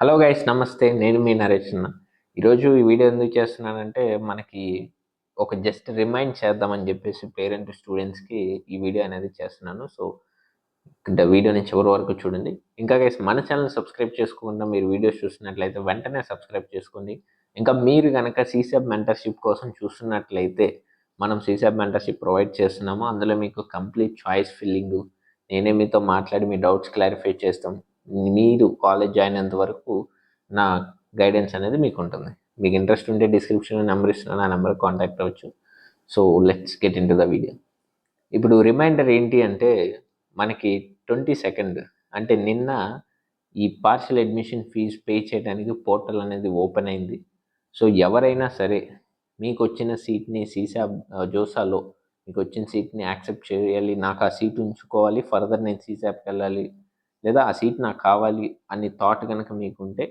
Hello guys, నమస్తే. నేను మీ నరేష్ అన్న. ఈరోజు ఈ వీడియో ఎందుకు చేస్తున్నానంటే మనకి ఒక జస్ట్ రిమైండ్ చేద్దామని చెప్పేసి పేరెంట్ స్టూడెంట్స్కి ఈ వీడియో అనేది చేస్తున్నాను. సో వీడియోని చివరి వరకు చూడండి. ఇంకా గైస్, మన ఛానల్ సబ్స్క్రైబ్ చేసుకోకుండా మీరు వీడియోస్ చూస్తున్నట్లయితే వెంటనే సబ్స్క్రైబ్ చేసుకోండి. ఇంకా మీరు కనుక సీసాబ్ మెంటర్షిప్ కోసం చూస్తున్నట్లయితే మనం సీసాబ్ మెంటర్షిప్ ప్రొవైడ్ చేస్తున్నాము. అందులో మీకు కంప్లీట్ చాయిస్ ఫిల్లింగ్, నేనే మీతో మాట్లాడి మీ డౌట్స్ క్లారిఫై చేస్తాం. మీరు కాలేజ్ జాయిన్ అయ్యేంత వరకు నా గైడెన్స్ అనేది మీకు ఉంటుంది. మీకు ఇంట్రెస్ట్ ఉంటే డిస్క్రిప్షన్లో నెంబర్ ఇస్తున్నాను, ఆ నెంబర్కి కాంటాక్ట్ అవ్వచ్చు. So let's get in to the video. ఇప్పుడు రిమైండర్ ఏంటి అంటే మనకి 22 అంటే నిన్న ఈ పార్షియల్ అడ్మిషన్ ఫీజు పే చేయడానికి పోర్టల్ అనేది ఓపెన్ అయింది. సో ఎవరైనా సరే మీకు వచ్చిన సీట్ని జోసాలో మీకు వచ్చిన సీట్ని యాక్సెప్ట్ చేయాలి, నాకు ఆ సీట్ ఉంచుకోవాలి, ఫర్దర్ నేను సీసాప్కి వెళ్ళాలి, లేదా ఆ సీట్ నాకు కావాలి అని థాట్ కనుక మీకుంటే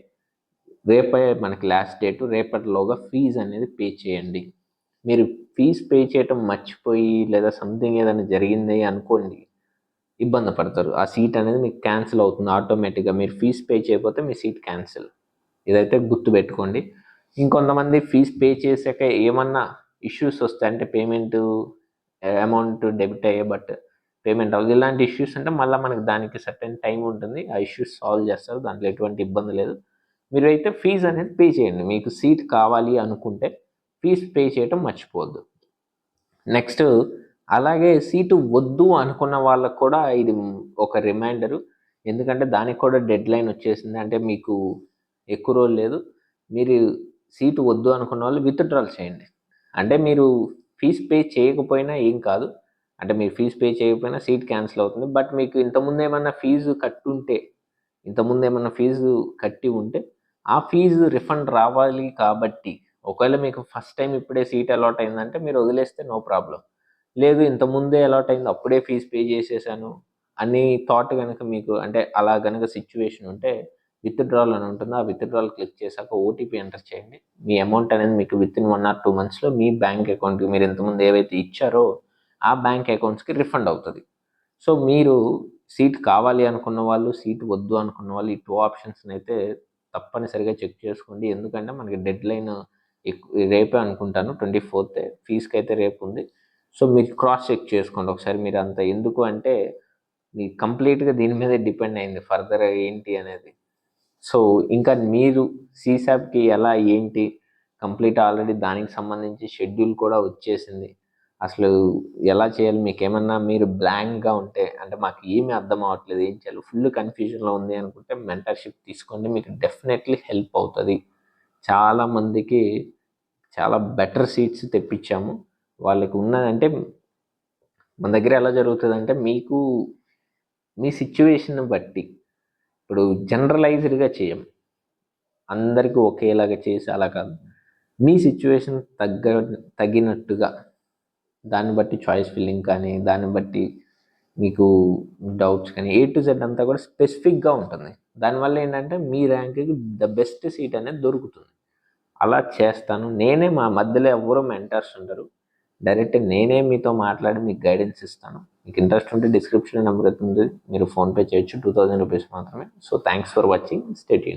రేపే మనకి లాస్ట్ డేటు, రేపటిలోగా ఫీజు అనేది పే చేయండి. మీరు ఫీజు పే చేయటం మర్చిపోయి లేదా సంథింగ్ ఏదైనా జరిగింది అనుకోండి, ఇబ్బంది పడతారు. ఆ సీట్ అనేది మీకు క్యాన్సిల్ అవుతుంది ఆటోమేటిక్గా. మీరు ఫీజు పే చేయకపోతే మీ సీట్ క్యాన్సిల్. ఇదైతే గుర్తుపెట్టుకోండి. ఇంకొంతమంది ఫీజు పే చేశాక ఏమన్నా ఇష్యూస్ వస్తాయి, అంటే పేమెంట్ అమౌంట్ డెబిట్ అయ్యే బట్ పేమెంట్ అవ్వదు, ఇలాంటి ఇష్యూస్ అంటే మళ్ళీ మనకి దానికి సర్టెన్ టైం ఉంటుంది. ఆ ఇష్యూస్ సాల్వ్ చేస్తారు, దాంట్లో ఎటువంటి ఇబ్బంది లేదు. మీరు అయితే ఫీజు అనేది పే చేయండి. మీకు సీట్ కావాలి అనుకుంటే ఫీజు పే చేయటం మర్చిపోవద్దు. నెక్స్ట్, అలాగే సీటు వద్దు అనుకున్న వాళ్ళకు కూడా ఇది ఒక రిమైండరు. ఎందుకంటే దానికి కూడా డెడ్ లైన్ వచ్చేసింది. అంటే మీకు ఎక్కువ రోజులు లేదు. మీరు సీటు వద్దు అనుకున్న వాళ్ళు విత్డ్రాల్ చేయండి. అంటే మీరు ఫీజు పే చేయకపోయినా ఏం కాదు, అంటే మీరు ఫీజు పే చేయకపోయినా సీట్ క్యాన్సిల్ అవుతుంది. బట్ మీకు ఇంతకుముందు ఏమన్నా ఫీజు కట్టి ఉంటే ఆ ఫీజు రిఫండ్ రావాలి. కాబట్టి ఒకవేళ మీకు ఫస్ట్ టైం ఇప్పుడే సీట్ అలాట్ అయిందంటే మీరు వదిలేస్తే నో ప్రాబ్లం. లేదు, ఇంతకుముందే అలాట్ అయింది, అప్పుడే ఫీజు పే చేసేసాను అని థాట్ కనుక మీకు, అంటే అలా కనుక సిచ్యువేషన్ ఉంటే విత్డ్రాల్ అని ఉంటుంది. ఆ విత్డ్రాల్ క్లిక్ చేశాక ఓటీపీ ఎంటర్ చేయండి. మీ అమౌంట్ అనేది మీకు వితిన్ 1 or 2 monthsలో మీ బ్యాంక్ అకౌంట్కి, మీరు ఇంతకుముందు ఏవైతే ఇచ్చారో ఆ బ్యాంక్ అకౌంట్స్కి రిఫండ్ అవుతుంది. సో మీరు సీట్ కావాలి అనుకున్న వాళ్ళు, సీట్ వద్దు అనుకున్న వాళ్ళు, ఈ 2 ఆప్షన్స్ని అయితే తప్పనిసరిగా చెక్ చేసుకోండి. ఎందుకంటే మనకి డెడ్ లైన్ రేపే అనుకుంటాను, 24th. ఫీజుకి అయితే రేపు ఉంది. సో మీరు క్రాస్ చెక్ చేసుకోండి ఒకసారి. మీరు అంత ఎందుకు అంటే మీ కంప్లీట్గా దీని మీదే డిపెండ్ అయింది ఫర్దర్ ఏంటి అనేది. సో ఇంకా మీరు సీసాప్కి ఎలా ఏంటి కంప్లీట్ ఆల్రెడీ దానికి సంబంధించి షెడ్యూల్ కూడా వచ్చేసింది. అసలు ఎలా చేయాలి, మీకు ఏమన్నా మీరు బ్లాంక్గా ఉంటే, అంటే మాకు ఏమీ అర్థం అవ్వట్లేదు, ఏం చేయాలి, ఫుల్ కన్ఫ్యూజన్లో ఉంది అనుకుంటే మెంటర్షిప్ తీసుకోండి. మీకు డెఫినెట్లీ హెల్ప్ అవుతుంది. చాలామందికి చాలా బెటర్ సీట్స్ తెప్పించాము. వాళ్ళకి ఉన్నదంటే మన దగ్గర ఎలా జరుగుతుందంటే మీకు మీ సిచ్యువేషన్ బట్టి, ఇప్పుడు జనరలైజ్డ్గా చేయం, అందరికీ ఒకేలాగా చేసి అలా కాదు. మీ సిచ్యువేషన్ తగినట్టుగా దాన్ని బట్టి చాయిస్ ఫిల్లింగ్ కానీ, దాన్ని బట్టి మీకు డౌట్స్ కానీ, A to Z అంతా కూడా స్పెసిఫిక్గా ఉంటుంది. దానివల్ల ఏంటంటే మీ ర్యాంక్కి ద బెస్ట్ సీట్ అనేది దొరుకుతుంది. అలా చేస్తాను నేనే. మా మధ్యలో ఎవరో మెంటర్స్ ఉండరు, డైరెక్ట్ నేనే మీతో మాట్లాడి మీకు గైడెన్స్ ఇస్తాను. మీకు ఇంట్రెస్ట్ ఉంటే డిస్క్రిప్షన్ నెంబర్ అవుతుంది, మీరు ఫోన్పే చేయొచ్చు. 2000 రూపీస్ మాత్రమే. So thanks for watching. Stay tuned.